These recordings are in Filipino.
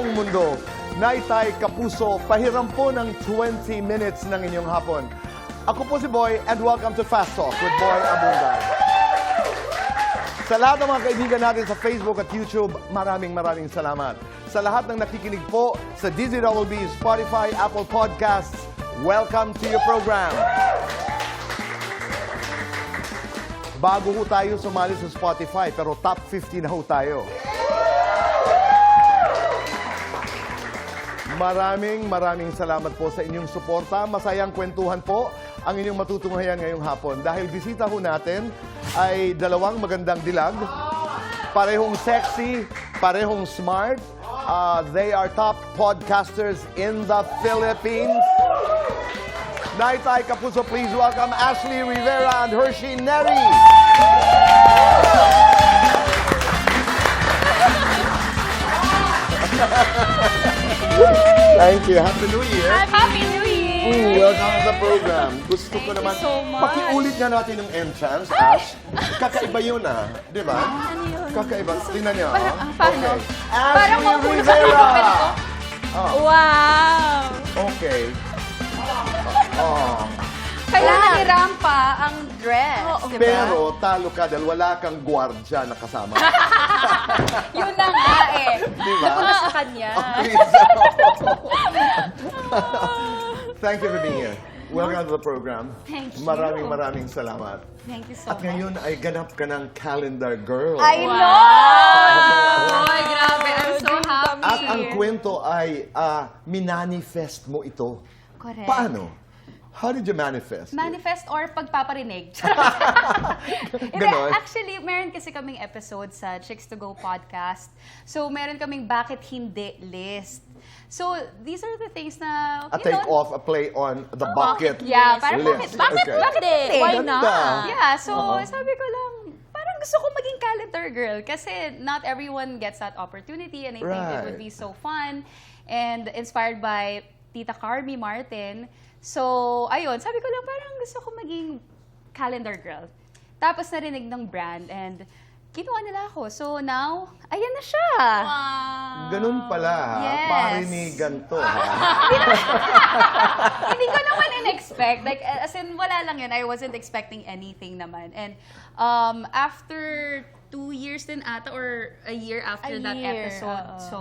buong mundo. Naitay Kapuso, pahiram po ng 20 minutes ng inyong hapon. Ako po si Boy and welcome to Fast Talk with Boy Abundan. Sa lahat ng mga kaibigan natin sa Facebook at YouTube, maraming salamat. Sa lahat ng nakikinig po sa DZWB, Spotify, Apple Podcasts, welcome to your program. Bago ho tayo sumali sa Spotify, pero top 50 na ho tayo. Maraming salamat po sa inyong suporta. Masayang kwentuhan po ang inyong matutunghayan ngayong hapon. Dahil bisita ho natin ay dalawang magandang dilag. Parehong sexy, parehong smart. They are top podcasters in the Philippines. Naitay Kapuso, please welcome Ashley Rivera and Hershey Neri. Thank you. Happy New Year. Happy New Year! Welcome to the program. Gusto ko naman, you so much. pakiulit nga natin yung entrance, Ash. Kakaiba yun di ba? Ano yun? Kakaiba. Tingnan niyo. Paano? Okay. Parang Ashley mapuno sa Rivera. open ko. Wow! Okay. Oh. Kailangan i-rampa ang dress, diba? Pero talo ka dahil wala kang gwardya na kasama. Yun na nga Diba? Napunta sa kanya. Thank you for being here. Welcome to the program. Thank you. Maraming salamat. Thank you so At ngayon ay ganap ka ng calendar girl. I know! Ay, grabe. I'm so happy. At ang kwento ay minanifest mo ito. Correct. Paano? How did you manifest? Manifest or pagpaparinig. Hindi, Ganon. actually, meron kasi kaming episode sa Chicks to Go podcast. So, meron kaming bakit hindi list. So, these are the things na, A take-off, a play on the bucket Yeah, parang list. bakit Okay. Why Ganda. not? Yeah, so Oo. sabi ko lang, parang gusto ko maging calendar girl kasi not everyone gets that opportunity and I think it would be so fun and inspired by Tita Carmi Martin. So, ayun, sabi ko lang parang gusto ko maging calendar girl. Tapos narinig ng brand and kinuha nila ako. So now, ayan na siya. Ganun pala, Yes. parinigan to. Hindi ko naman in-expect. Like, as in, wala lang yun. I wasn't expecting anything naman. And after 2 years din ata or a year after that episode. So,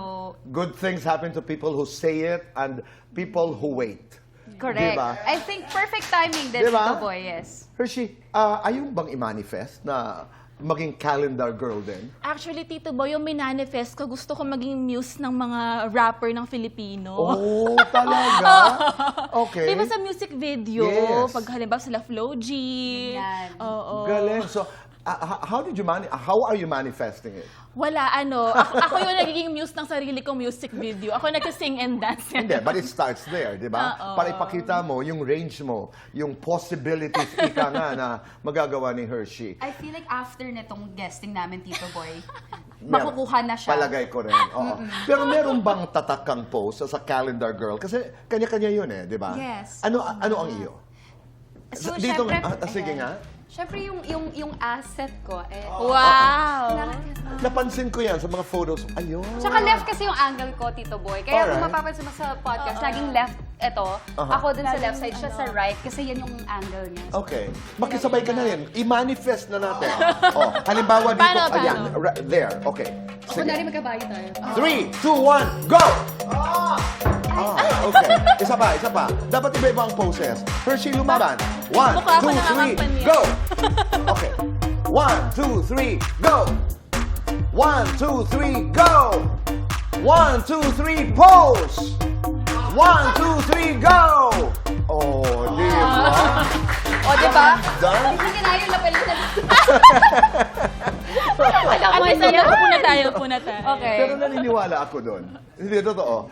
Good things happen to people who say it and people who wait. correct. Diba? I think perfect timing din Diba? Tito Boy, yes. Hershey, ayaw bang i-manifest na maging calendar girl din? Actually, Tito Boy, yung minanifest ko, gusto ko maging muse ng mga rapper ng Filipino. Oh, talaga? Okay. Di ba sa music video, Yes. pag halimbawa sila Flo G. Yan. Oo. Galing. So, how are you manifesting it? Wala, ako yung nagiging muse ng sarili kong music video. Ako nagsising and dance. Hindi, but it starts there, di ba? Oo. Para ipakita mo yung range mo, yung possibilities ika nga na magagawa ni Hershey. I feel like after nitong guesting namin, Tito Boy, Meron. makukuha na siya. Palagay ko rin. Oo. Pero meron bang tatak kang post sa calendar girl? Kasi kanya-kanya yun di ba? Yes. Ano ang iyo? So, Dito, syempre, sige nga. Syempre, yung asset ko, Wow! Napansin ko yan sa mga photos. Ayun. Tsaka left kasi yung angle ko, Tito Boy. Kaya kung Alright. mapapansin mo sa podcast, laging left ito. Ako dun sa left side, siya sa right. Kasi yan yung angle niya. So, Okay. Makisabay ka na rin. I-manifest na natin. Halimbawa dito. Paano? Ayan. There. Okay. Sige. kunwari magkabayo tayo. 3, 2, 1, go! Okay. Isa pa. Dapat iba-iba ang poses. Hershey, lumaban. 1, Mukha ko 2, 3, nangangampan niya. go! Okay. 1, 2, 3, go! 1, 2, 3, go! 1, 2, 3, pose! 1, 2, 3, go! Oh, di ba? O, di ba? Done? Sige na yung lapel na. Upo na tayo. Okay. Pero naniniwala ako doon. Hindi, totoo.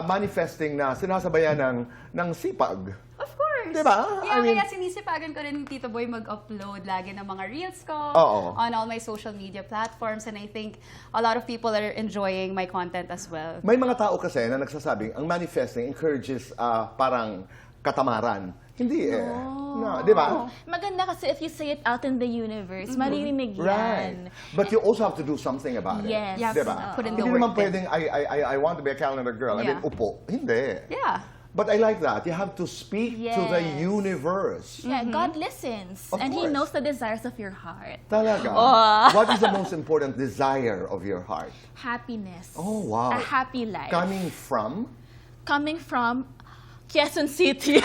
Manifesting na sinasabayan ng sipag. Of course. Diba? Yeah, I mean- kaya sinisipagan ko rin Tito Boy mag-upload lagi ng mga reels ko Oo. on all my social media platforms and I think a lot of people are enjoying my content as well. May mga tao kasi na nagsasabing ang manifesting encourages parang katamaran. Hindi eh. No, di ba? Maganda kasi if you say it out in the universe, maririnig Right. yan. But you also have to do something about it. Yes. Yeah, Diba? put in the Hindi naman work. pwedeng, I want to be a calendar girl. Yeah. And then, upo. Hindi. Yeah. But I like that. You have to speak to the Yes. universe. Yeah, God listens. Of and He course. knows the desires of your heart. Talaga. What is the most important desire of your heart? Happiness. Oh, wow. A happy life. Coming from? Coming from Quezon City.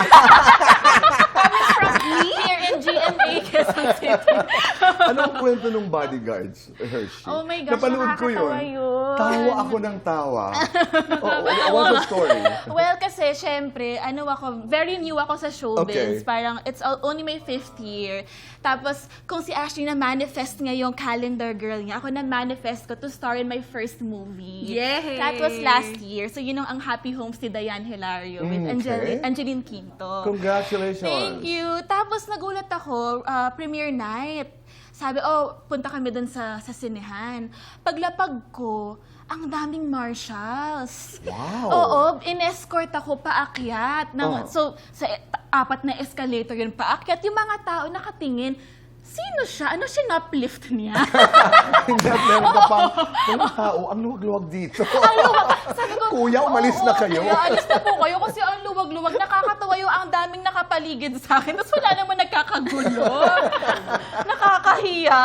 Here in GMA, Quezon City. Anong kwento ng bodyguards, Hershey? Oh my gosh, Napanood ko nakakatawa yun. Tawa ako ng tawa. What's the story? Well, kasi syempre, very new ako sa showbiz. Okay. Parang, it's only my 5th year. Tapos, kung si Ashley na-manifest nga yung calendar girl niya, ako na-manifest ko to star in my first movie. Yay! That was last year. So, yun ang Happy Homes ni Diane Hilario with Okay. Angeline Quinto. Congratulations. Thank you. Tapos nagulat ako, premiere night. Sabi, punta kami dun sa sinehan. Paglapag ko, ang daming marshals. Wow. Oo, in-escort ako paakyat. So, sa 4 na escalator yun paakyat. Yung mga tao nakatingin, sino siya? Ano sinuplift niya? Hindi at meron ka pang, mga tao, ang luwag-luwag dito. Sabi ko, Kuya, umalis na kayo. Kuya, alis na po kayo kasi ang luwag-luwag. Nakakatawa yung ang daming nakapaligid sa akin. Tapos wala naman nagkakagulo. Nakakahiya.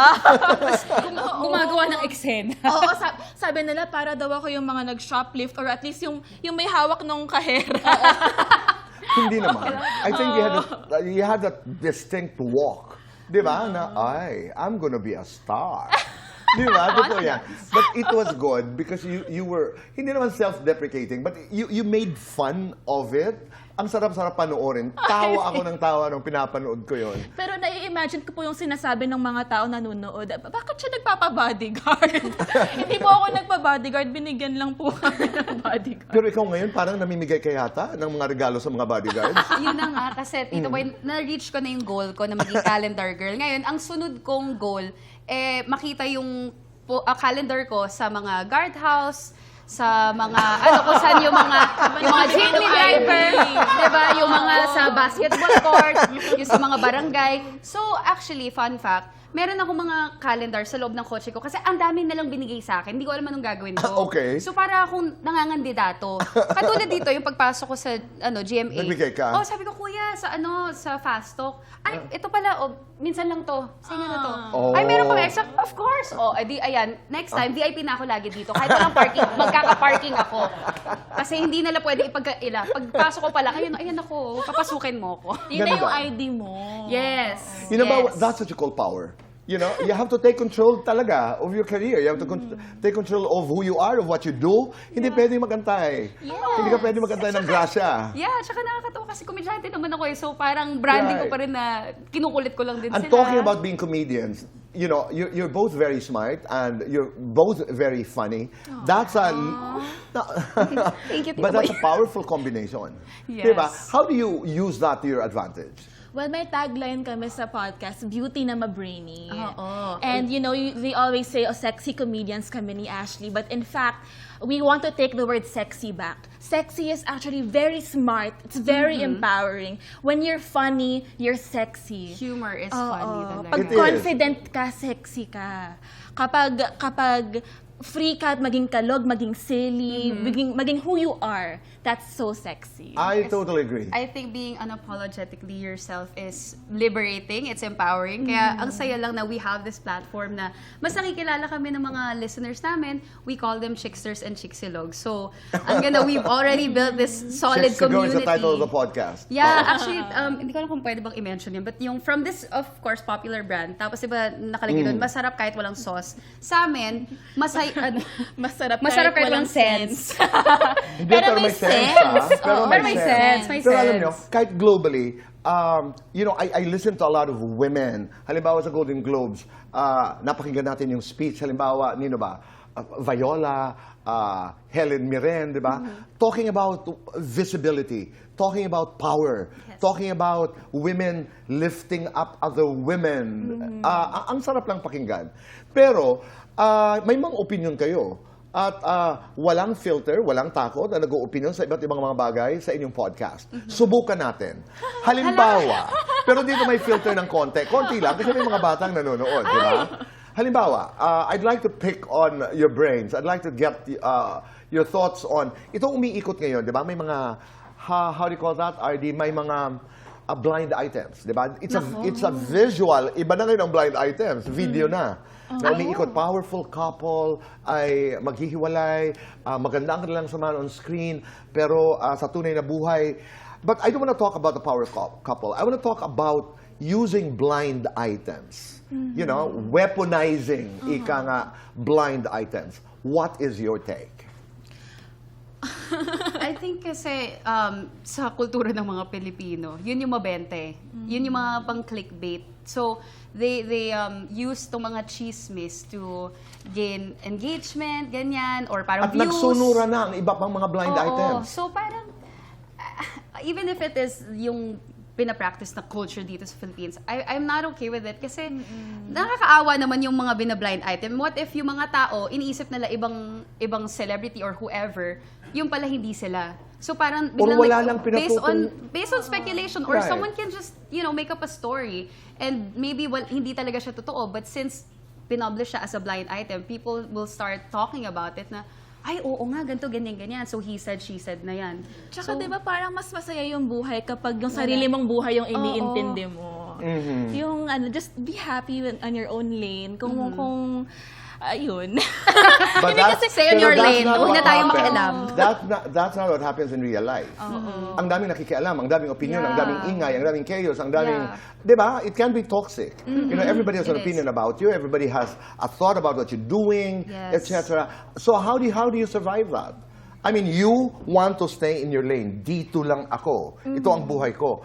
Gumagawa ng eksena. Oo, sabi nila para daw ako yung mga nag-shoplift or at least yung may hawak nung kahera. Hindi naman. I think you had that distinct walk. Di ba? Na, I'm gonna be a star. Di ba? Totoo yan. But it was good because you were, hindi naman self-deprecating, but you made fun of it. Ang sarap-sarap panoorin. Tawa ako ng tawa nung pinapanood ko yon. Pero nai-imagine ko po yung sinasabi ng mga tao nanonood. Bakit siya nagpapa-bodyguard? Hindi po ako nagpa-bodyguard. Binigyan lang po kami ng bodyguard. Pero ikaw ngayon, parang namimigay ka yata ng mga regalo sa mga bodyguards. Yun na nga, kasi Tito Boy, na-reach ko na yung goal ko na maging calendar girl. Ngayon, ang sunod kong goal, makita yung calendar ko sa mga guardhouse, sa mga, kung saan yung mga jeepney driver, diba? Yung mga sa basketball court, yung sa mga barangay. So, actually, fun fact, meron ako mga calendar sa loob ng kotse ko kasi ang dami nalang binigay sa akin. Hindi ko alam anong gagawin ko. Okay. So, para akong nangangandidato. Katulad dito, yung pagpasok ko sa GMA. Nagbigay ka? Sabi ko, kuya, sa Fast Talk, ito pala, minsan lang to. Sa inyo na to. Ay, meron pa extra? Of course. Edi, ayan, next time, VIP na ako lagi dito. Kahit walang parking, magkaka-parking ako. Kasi hindi nila pwede ipagkaila. Pagpasok ko pala, ayan ako, papasukin mo ako. Yun na yung Ganda. ID mo. Yes. You know, yes. that's what you call power. You know, you have to take control talaga of your career. You have to take control of who you are, of what you do. Hindi pwedeng magantay. Yes. Hindi ka pwedeng magantay ng grasya. Yeah, tsaka nakakatawa kasi komedyante naman ako eh. So parang branding ko Right. pa rin na kinukulit ko lang din And sila. talking about being comedians, you know, you're both very smart and you're both very funny. That's a Thank you, Tito but that's Boy. a powerful combination. Yes. Diba? How do you use that to your advantage? Well, may tagline kami sa podcast, beauty na ma-brainy. Oo. And you know, they always say, sexy comedians kami ni Ashley. But in fact, we want to take the word sexy back. Sexy is actually very smart. It's very empowering. When you're funny, you're sexy. Humor is funny talaga. Pag It is. confident ka, sexy ka. Kapag free ka, maging kalog, maging silly, maging who you are, that's so sexy. I totally agree. I think being unapologetically yourself is liberating, it's empowering. Kaya ang saya lang na we have this platform na mas nakikilala kami ng mga listeners namin. We call them Chicksters and Chixilogs. So, we've already built this solid Chicks to Go is community. the title of the podcast. Yeah, actually, hindi ko alam kung pwede bang i-mention yun. But yung from this, of course, popular brand, tapos iba nakalagay doon, masarap kahit walang sauce. Sa amin, Masarap kahit walang sense. Hindi, pero may sense. Oo, pero may sense. May Pero alam sense. nyo, kahit globally, you know, I listen to a lot of women. Halimbawa sa Golden Globes, napakinggan natin yung speech. Halimbawa, nino ba? Viola, Helen Mirren, di ba? Talking about visibility, talking about power, talking about women lifting up other women. Ang sarap lang pakinggan. Pero, may mga opinion kayo at walang filter, walang takot na nag-uopinion sa iba't ibang mga bagay sa inyong podcast. Subukan natin. Halimbawa, pero dito may filter ng konti. Konti lang kasi may mga batang nanonood, di ba? Halimbawa, I'd like to pick on your brains. I'd like to get your thoughts on, ito umiikot ngayon, di ba? May mga, how do you call that, RD? May mga blind items, di ba? It's a visual, iba na ngayon ang blind items, video na. Na umiikot, powerful couple ay maghihiwalay, maganda ang kanilang samahan on screen, pero sa tunay na buhay. But I don't want to talk about the power couple. I want to talk about using blind items. You know, weaponizing, ika nga, blind items. What is your take? I think kasi sa kultura ng mga Pilipino, yun yung mabente. Yun yung mga pang-clickbait. So, they use tong mga chismis to gain engagement, ganyan, or parang At views. nagsunura na ang iba pang mga blind Oo. items. So, parang, even if it is yung pinapractice na culture dito sa Philippines, I'm not okay with it kasi nakakaawa naman yung mga binablind item. What if yung mga tao, iniisip nila ibang celebrity or whoever, yung pala hindi sila. So parang Or biglang wala lang based on speculation or Right. someone can just, make up a story and maybe hindi talaga siya totoo, but since pinublish siya as a blind item, people will start talking about it na, ay, oo nga, ganito, ganyan. So he said, she said na yan. Tsaka So, di ba parang mas masaya yung buhay kapag yung sarili mong buhay yung iniintindi mo. Yung just be happy on your own lane. Kung ayun. But Hindi kasi stay on your pero that's lane. not Huwag what na tayo happens. makialam. That's not what happens in real life. Ang daming nakikialam, ang daming opinion, ang daming ingay, ang daming chaos, ang daming... Di ba? It can be toxic. Everybody has an It opinion is. about you. Everybody has a thought about what you're doing, Yes. etc. So how do you survive that? I mean, you want to stay in your lane. Dito lang ako. Ito ang buhay ko.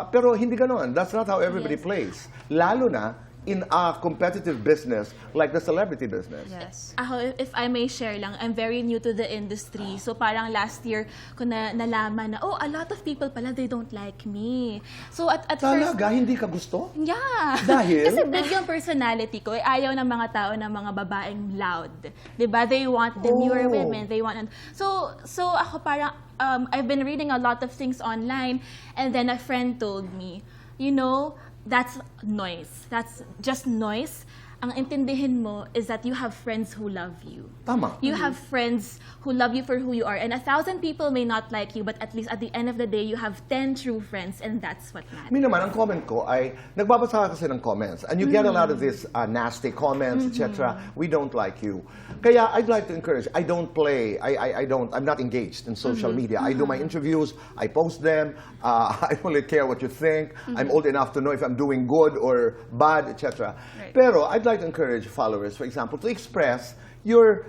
Pero hindi ganon. That's not how everybody plays. Lalo na in a competitive business like the celebrity business. Yes. Ako, if I may share lang, I'm very new to the industry. So parang last year ko nalaman na, a lot of people pala, they don't like me. So at first, Talaga? Hindi ka gusto? yeah. Dahil? Kasi big yung personality ko. Ayaw ng mga tao ng mga babaeng loud. Diba? They want the newer Oh. women. They want... So ako parang, I've been reading a lot of things online and then a friend told me, that's noise. That's just noise. Ang intindihin mo is that you have friends who love you. Tama. You have friends who love you for who you are. And 1,000 people may not like you, but at least at the end of the day, you have 10 true friends, and that's what matters. Mi naman, ang comment ko ay, nagbabasa ka kasi ng comments, and you get a lot of these nasty comments, etc. We don't like you. Kaya I'd like to encourage, I don't play, I'm not engaged in social media. I do my interviews, I post them, I don't really care what you think. I'm old enough to know if I'm doing good or bad, etc. Right. Pero I'd like to encourage followers, for example, to express your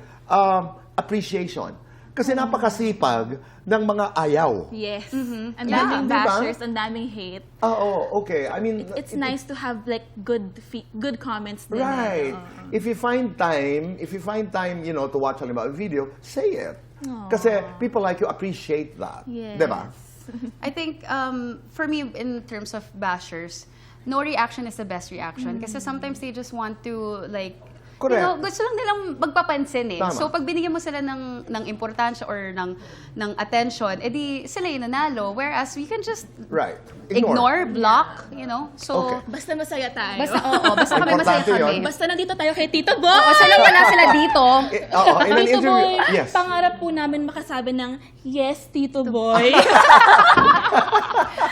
appreciation. Kasi napakasipag ng mga ayaw. Yes. Ang Yeah, daming diba? bashers, ang daming hate. Oo, okay. I mean, It's nice to have like good comments din. Right. If you find time, to watch halimbawa a video, say it. Kasi people like you appreciate that. Yes. Diba? I think for me, in terms of bashers, no reaction is the best reaction. Kasi sometimes they just want to Correct. gusto lang nilang magpapansin eh. Tama. So pag binigyan mo sila ng importansya or ng attention, edi sila yung nanalo. Whereas we can just Right. ignore, block, So Okay. Basta masaya tayo. basta kami masaya Importante kami. yun. Basta nandito tayo kay Tito Boy. Oo, sila wala sila dito. Oo, in an Tito interview. Boy, Yes. pangarap po namin makasabi ng, yes, Tito Boy.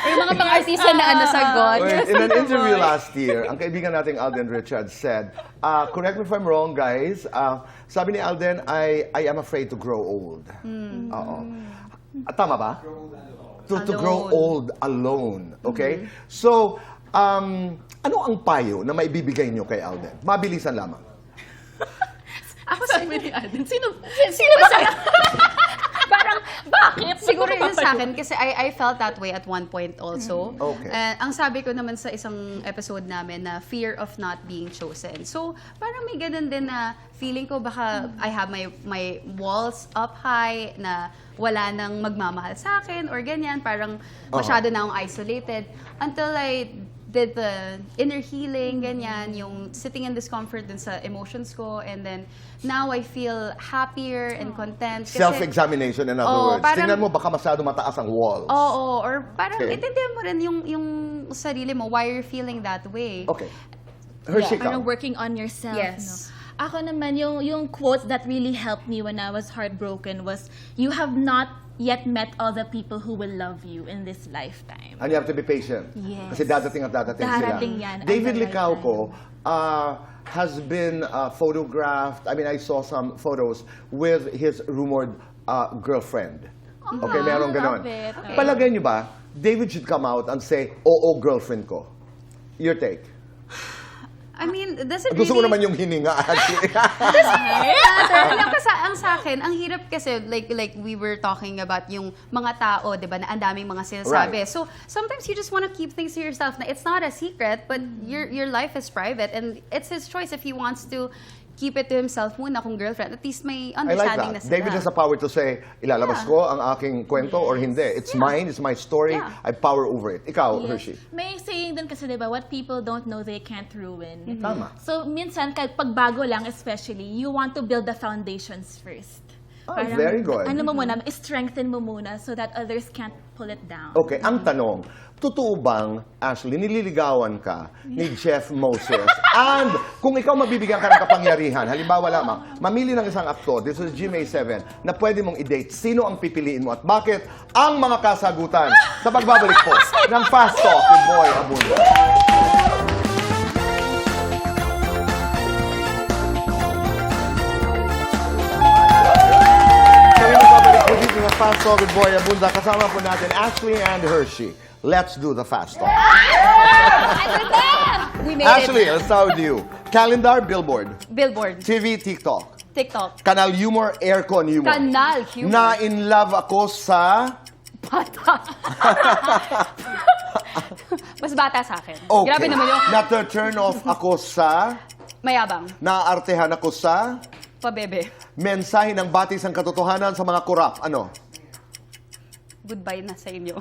Yung mga pang-artista na sagot. Wait, in an interview last year, ang kaibigan nating Alden Richards said, correct me if I'm wrong, guys, sabi ni Alden, I am afraid to grow old. Oo. Tama ba? To grow old alone. Okay? So, ano ang payo na maibibigay nyo kay Alden? Mabilisan lamang. Ako sabi ni Alden, sino ba ba Parang, bakit? Siguro yun sa akin kasi I felt that way at one point also. Okay. Ang sabi ko naman sa isang episode namin na fear of not being chosen. So, parang may ganun din na feeling ko baka I have my walls up high na wala nang magmamahal sa akin or ganyan. Parang masyado na akong isolated until I did the inner healing, ganyan, yung sitting in discomfort dun sa emotions ko, and then now I feel happier and content. Kasi, Self-examination, in other Oo, words. parang- Tingnan mo, baka masyado mataas ang walls. Oo, or parang Okay. intindihan mo rin yung sarili mo, why you're feeling that way. Okay. Hershey, Parang ikaw. working on yourself. Yes. No? Ako naman, yung quotes that really helped me when I was heartbroken was, you have not yet met all the people who will love you in this lifetime. And you have to be patient. Yes. Kasi dadating at dadating Darating sila. yan, David ang Licauco has been photographed, I mean, I saw some photos with his rumored girlfriend. Okay, meron ganon. love it. Okay. Palagay niyo ba, David should come out and say, oo, girlfriend ko. Your take. I mean, does it Gusto ko really... naman yung hininga, actually. Alam ko ang sa akin, ang hirap kasi, like we were talking about yung mga tao, di ba, na ang daming mga sinasabi. Right. So, sometimes you just want to keep things to yourself na it's not a secret, but your life is private, and it's his choice if he wants to keep it to himself muna kung girlfriend. At least may I like understanding that. na sila. David has the power to say, ilalabas Yeah. ko ang aking kwento or hindi. It's mine, it's my story, Yeah. I have power over it. Ikaw, Yes. Hershey. May saying din kasi, diba, what people don't know, they can't ruin. Tama. So, minsan, kahit pagbago lang especially, you want to build the foundations first. Ah, very good. Ano mo muna, strengthen mo muna so that others can't pull it down. Okay, ang tanong, totoo bang, Ashley, nililigawan ka ni Jeff Moses? And kung ikaw mabibigyan ka ng kapangyarihan, halimbawa lamang, mamili ng isang aktor, this is GMA7, na pwede mong i-date, sino ang pipiliin mo at bakit? Ang mga kasagutan sa pagbabalik po ng Fast Talk with Boy Abunda. Kami magbabalik po dito ng Fast Talk with Boy Abunda. Kasama po natin Ashley and Hershey. Let's do the Fast Talk. We made Ashley, it. let's start with you. Calendar, Billboard. Billboard, TV, TikTok. TikTok, Kanal Humor, Aircon Humor. Kanal Humor. Na in love ako sa... bata. Mas bata sa akin. Okay. Grabe naman yung Na-turn off ako sa... mayabang, Naaartehan ako sa... pabebe. Mensahe ng batis ang katotohanan sa mga kurap. Ano? Goodbye na sa inyo.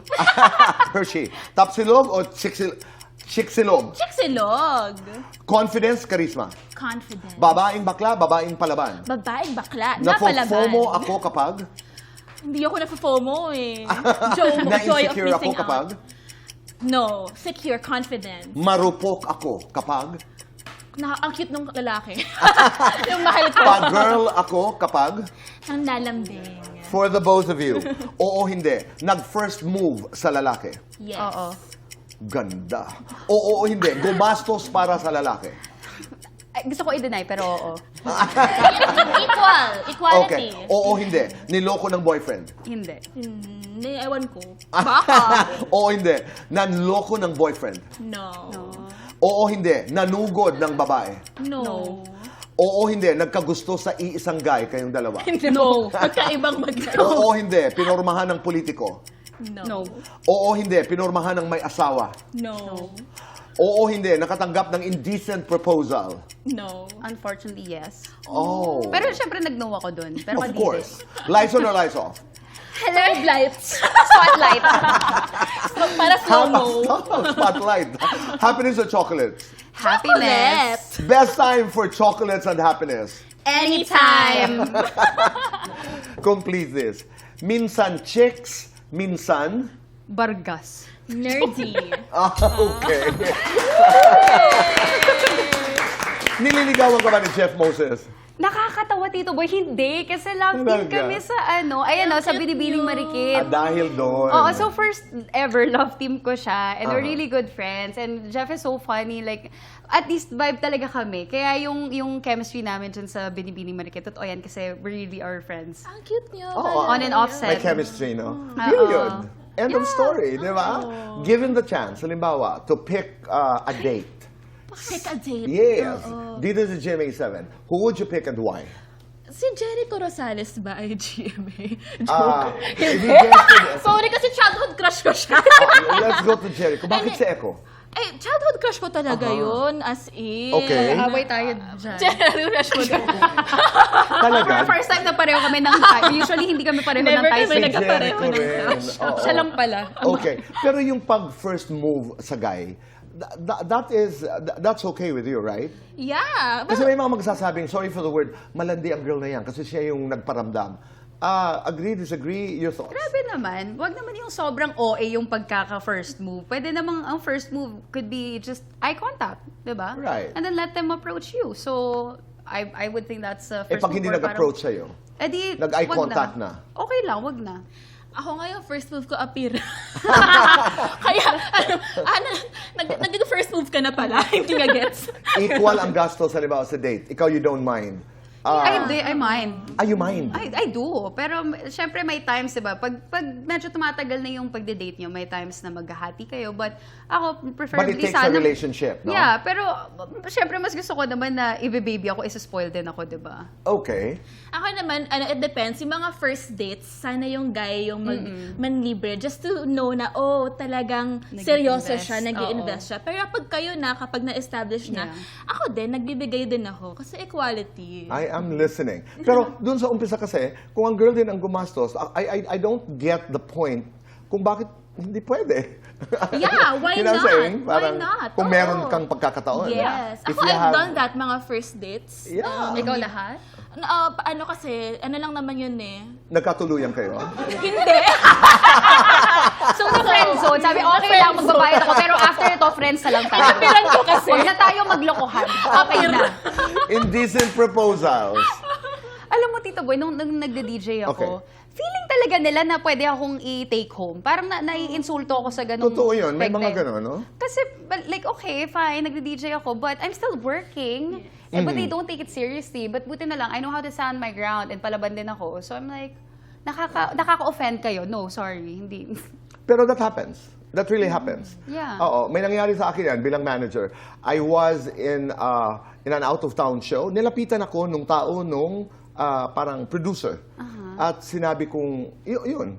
Hershey. Tapsilog o chiksilog? Chiksilog. Confidence, charisma. Confident. Babaeng bakla, babaeng palaban. Babaeng bakla. Napalaban. Napo-FOMO ako kapag... Hindi ako na-FOMO eh. Joy of Na-insecure ako missing kapag... out. No. Secure, confident. Marupok ako kapag... Ang cute ng lalaki. Yung mahal ko. Pa-girl ako kapag... Ang lalambing. For the both of you. Oo, hindi. Nag-first move sa lalaki. Yes. Oo. Ganda. Oo, hindi. Gumastos para sa lalaki. Ay, gusto ko i-deny, pero oo. Equal. Equality. Okay. Oo, hindi. Niloko ng boyfriend. Hindi. Hindi, ewan ko. Baka. Oo, hindi. Nanloko ng boyfriend. No. Oo, hindi. Nanugod ng babae. No. Oo, hindi. Nagkagusto sa iisang guy kayong dalawa. No. Magkaibang Oo, hindi. Pinormahan ng politiko. No. Oo, hindi. Pinormahan ng may asawa. No. Oo, hindi. Nakatanggap ng indecent proposal. No. Unfortunately, yes. Oh. Pero syempre nag-no ako dun. Pero Of madidi. course. Lights on or lights off? Hello, lights. Spotlight. Para slow-mo. Spotlight. Happiness or chocolates? Happiness. Best time for chocolates and happiness. Anytime. Complete this. Minsan chicks, minsan... Bargas. Nerdy. Okay. Nililigawan ka ba ni Jeff Moses? Nakakatawa, Tito Boy. Hindi. Kasi love team Talaga? kami sa sa Binibining Marikit. Dahil doon. Oo, so first ever love team ko siya. And we're Uh-huh. really good friends. And Jeff is so funny. Like, at least vibe talaga kami. Kaya yung chemistry namin dyan sa Binibining Marikit, totoo yan kasi we really are friends. Ang cute niyo. Oo. On and off set. May chemistry, no? Period. End of story, di ba? Given the chance, halimbawa, to pick a date. Pick a date. Yes. Dito sa GMA7. Who would you pick and why? Si Jericho Rosales ba ay GMA? If you guessed it- Sorry kasi childhood crush ko siya. Let's go to Jericho. Bakit si Echo? Eh, childhood crush ko talaga yun, as in. Okay. Away tayo dyan. Childhood crush ko din. Talaga? First time na pareho kami ng type. Usually, hindi kami pareho ng Never type. kami Si nagkapareho Jericho ng rin. crush. Oo. Siya lang pala. Okay. Pero yung pag first move sa guy, that's okay with you, right? Yeah. Kasi may mga magsasabing, sorry for the word, malandi ang girl na yan kasi siya yung nagparamdam. Agree, disagree, your thoughts? Grabe naman. Wag naman yung sobrang OA yung pagkaka-first move. Pwede namang ang first move could be just eye contact, di ba? Right. And then let them approach you. So, I would think that's first Pag move. hindi or nag-approach sa'yo, nag-eye wag contact na. Okay lang, wag na. Ako ngayon, first move ko appear. Kaya, nag-first move ka na pala. Hindi nga gets. Equal ang gastos, halimbawa, sa date. Ikaw, you don't mind. I mind. You mind? I do. Pero syempre may times, diba? Pag medyo tumatagal na yung pagde-date nyo, may times na maghahati kayo. But ako, preferably But it takes sana... a relationship, no? Yeah, pero syempre mas gusto ko naman na i-baby ako, isa-spoil din ako, diba? Okay. Ako naman, it depends. Yung mga first dates, sana yung guy yung manlibre just to know na, talagang seryoso siya, nag-i-invest siya. Pero kapag na-establish na, ako din, nagbibigay din ako. Kasi equality. I am listening. Pero dun sa umpisa kasi, kung ang girl din ang gumastos, I don't get the point kung bakit hindi pwede. Yeah, why You know what I'm not? saying? Why Parang not? Kung Oo. meron kang pagkakataon. Yes. If Ako, you I've have- done that, mga first dates. Yeah. Ikaw lahat? Kasi, lang naman yun eh. Nagkatuluyan kayo? Hindi. So, na friend zone, sabi, okay lang, magbabayad ako, pero after ito, friends na lang tayo. Kapiran ko kasi. Huwag na tayo maglokohan. Okay na. Indecent proposals. Alam mo, Tito Boy, nung nagde-DJ ako, Okay. feeling talaga nila na pwede akong i-take home. Parang naiinsulto ako sa ganung Totoo yun. May mga perspective. gano'n, no? Kasi, like, okay, fine, nagde-DJ ako, but I'm still working. But they don't take it seriously. But buti na lang, I know how to stand my ground and palaban din ako. So I'm like, nakaka-offend kayo. No, sorry, hindi. Pero that happens. That really happens. Yeah. Oo. May nangyari sa akin yan bilang manager. I was in an out-of-town show. Nilapitan ako nung tao nung parang producer. At sinabi kong, yun,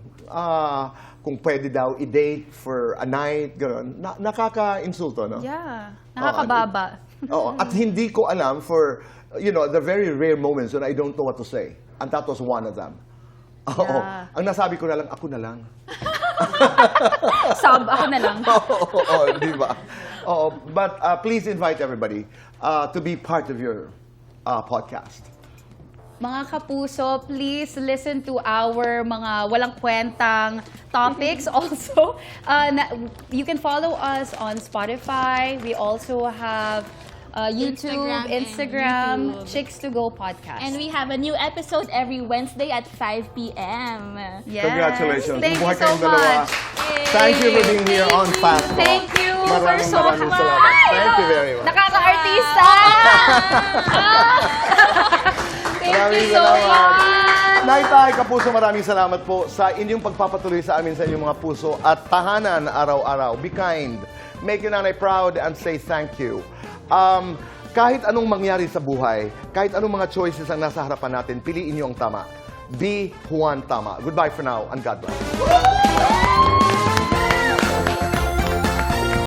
kung pwede daw i-date for a night, gano'n. Nakaka-insulto, no? Yeah. Nakakababa. Oo. At hindi ko alam for, the very rare moments when I don't know what to say. And that was one of them. Oo. Yeah. Ang nasabi ko na lang, ako na lang. Sub, ako na lang. Oo, di ba? Oo, but please invite everybody to be part of your podcast. Mga kapuso, please listen to our mga walang kwentang topics. Also, you can follow us on Spotify. We also have YouTube, Instagram, YouTube. Chicks to Go podcast. And we have a new episode every Wednesday at 5 p.m. Yes. Congratulations. Thank you Mabuhay so kayong dalawa. much. Thank you for being here on Fast Talk. Thank you Maraming for so maraming much. salamat. Thank you very much. Nakaka-artista! Thank Maraming you so salamat. much! Naitay, Kapuso, maraming salamat po sa inyong pagpapatuloy sa amin sa inyong mga puso at tahanan araw-araw. Be kind. Make your nanay proud and say thank you. Kahit anong mangyari sa buhay, kahit anong mga choices ang nasa harapan natin, piliin niyo ang tama. Be Juan Tama. Goodbye for now and God bless.